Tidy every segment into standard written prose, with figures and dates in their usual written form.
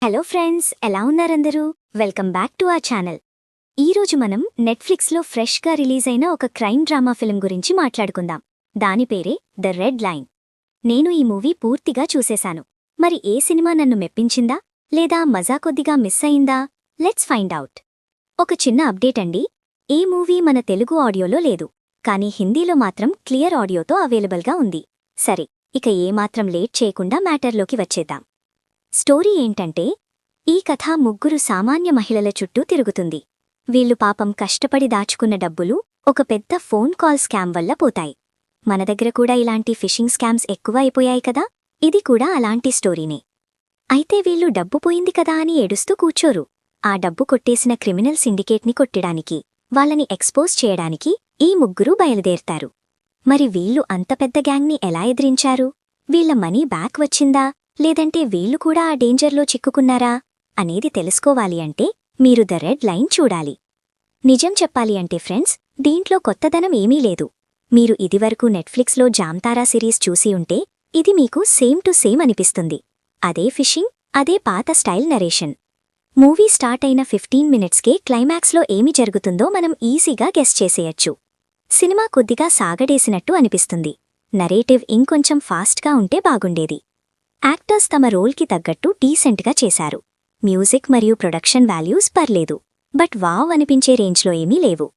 Hello friends, ఎలా ఉన్నారందరూ? Welcome back to our channel. ఈరోజు మనం నెట్ఫ్లిక్స్లో ఫ్రెష్గా రిలీజ్ అయిన ఒక క్రైమ్ డ్రామా ఫిల్మ్ గురించి మాట్లాడుకుందాం. దాని పేరే ద రెడ్ లైన్. నేను ఈ మూవీ పూర్తిగా చూసేశాను. మరి ఏ సినిమా నన్ను మెప్పించిందా లేదా మజా కొద్దిగా మిస్ అయిందా? Let's find out. ఒక చిన్న అప్డేట్ అండి. ఈ మూవీ మన తెలుగు ఆడియోలో లేదు, కానీ హిందీలో మాత్రం క్లియర్ ఆడియోతో అవైలబుల్గా ఉంది. సరే, ఇక ఏమాత్రం లేట్ చేయకుండా మ్యాటర్లోకి వచ్చేద్దాం. స్టోరీ ఏంటంటే, ఈ కథ ముగ్గురు సామాన్య మహిళల చుట్టూ తిరుగుతుంది. వీళ్లు పాపం కష్టపడి దాచుకున్న డబ్బులు ఒక పెద్ద ఫోన్ కాల్ స్కామ్ వల్ల పోతాయి. మన దగ్గర కూడా ఇలాంటి ఫిషింగ్ స్కామ్స్ ఎక్కువ అయిపోయాయి కదా, ఇది కూడా అలాంటి స్టోరీనే. అయితే వీళ్లు డబ్బు పోయింది కదా అని ఏడుస్తూ కూర్చోరు. ఆ డబ్బు కొట్టేసిన క్రిమినల్ సిండికేట్ని కొట్టడానికి, వాళ్ళని ఎక్స్పోజ్ చేయడానికి ఈ ముగ్గురూ బయలుదేరతారు. మరి వీళ్లు అంత పెద్ద గ్యాంగ్ని ఎలా ఎదిరించారు? వీళ్ల మనీ బ్యాక్ వచ్చిందా లేదంటే వీళ్లు కూడా ఆ డేంజర్లో చిక్కుకున్నారా అనేది తెలుసుకోవాలి అంటే మీరు ద రెడ్ లైన్ చూడాలి. నిజం చెప్పాలి అంటే ఫ్రెండ్స్, దీంట్లో కొత్తదనం ఏమీ లేదు. మీరు ఇదివరకు నెట్ఫ్లిక్స్లో జామ్తారా సిరీస్ చూసి ఉంటే ఇది మీకు సేమ్ టు సేమ్ అనిపిస్తుంది. అదే ఫిషింగ్, అదే పాత స్టైల్ నరేషన్. మూవీ స్టార్ట్ అయిన 15 మినిట్స్కే క్లైమాక్స్లో ఏమి జరుగుతుందో మనం ఈజీగా గెస్ చేసేయచ్చు. సినిమా కొద్దిగా సాగడేసినట్టు అనిపిస్తుంది. నరేటివ్ ఇంకొంచెం ఫాస్ట్గా ఉంటే బాగుండేది. యాక్టర్స్ తమ రోల్కి తగ్గట్టు డీసెంట్గా చేశారు. మ్యూజిక్ మరియు ప్రొడక్షన్ వాల్యూస్ పర్లేదు, బట్ వావ్ అనిపించే రేంజ్లో ఏమీ లేవు.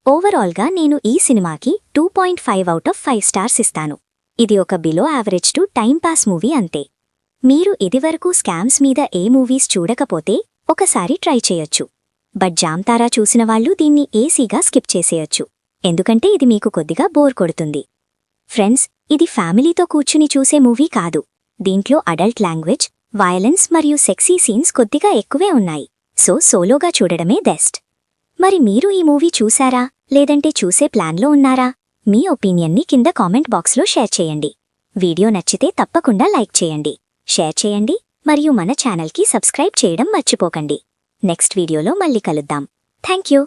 ఓవరాల్గా నేను ఈ సినిమాకి 2.5 అవుట్ ఆఫ్ 5 స్టార్స్ ఇస్తాను. ఇది ఒక below average to timepass movie అంతే. మీరు ఇదివరకు స్కామ్స్ మీద ఏ మూవీస్ చూడకపోతే ఒకసారి ట్రై చేయొచ్చు. బట్ జామ్తారా చూసిన వాళ్ళు దీన్ని ఈజీగా స్కిప్ చేసేయొచ్చు, ఎందుకంటే ఇది మీకు కొద్దిగా బోర్ కొడుతుంది. ఫ్రెండ్స్, ఇది ఫ్యామిలీతో కూర్చుని చూసే మూవీ కాదు. దీంట్లో అడల్ట్ లాంగ్వేజ్, వయలెన్స్ మరియు సెక్సీ సీన్స్ కొద్దిగా ఎక్కువే ఉన్నాయి. సో సోలోగా చూడడమే బెస్ట్. మరి మీరు ఈ మూవీ చూసారా లేదంటే చూసే ప్లాన్లో ఉన్నారా? మీ ఒపీనియన్ని కింద కామెంట్ బాక్స్లో షేర్ చేయండి. వీడియో నచ్చితే తప్పకుండా లైక్ చేయండి, షేర్ చేయండి మరియు మన ఛానల్కి సబ్స్క్రైబ్ చేయడం మర్చిపోకండి. నెక్స్ట్ వీడియోలో మళ్ళీ కలుద్దాం. Thank you.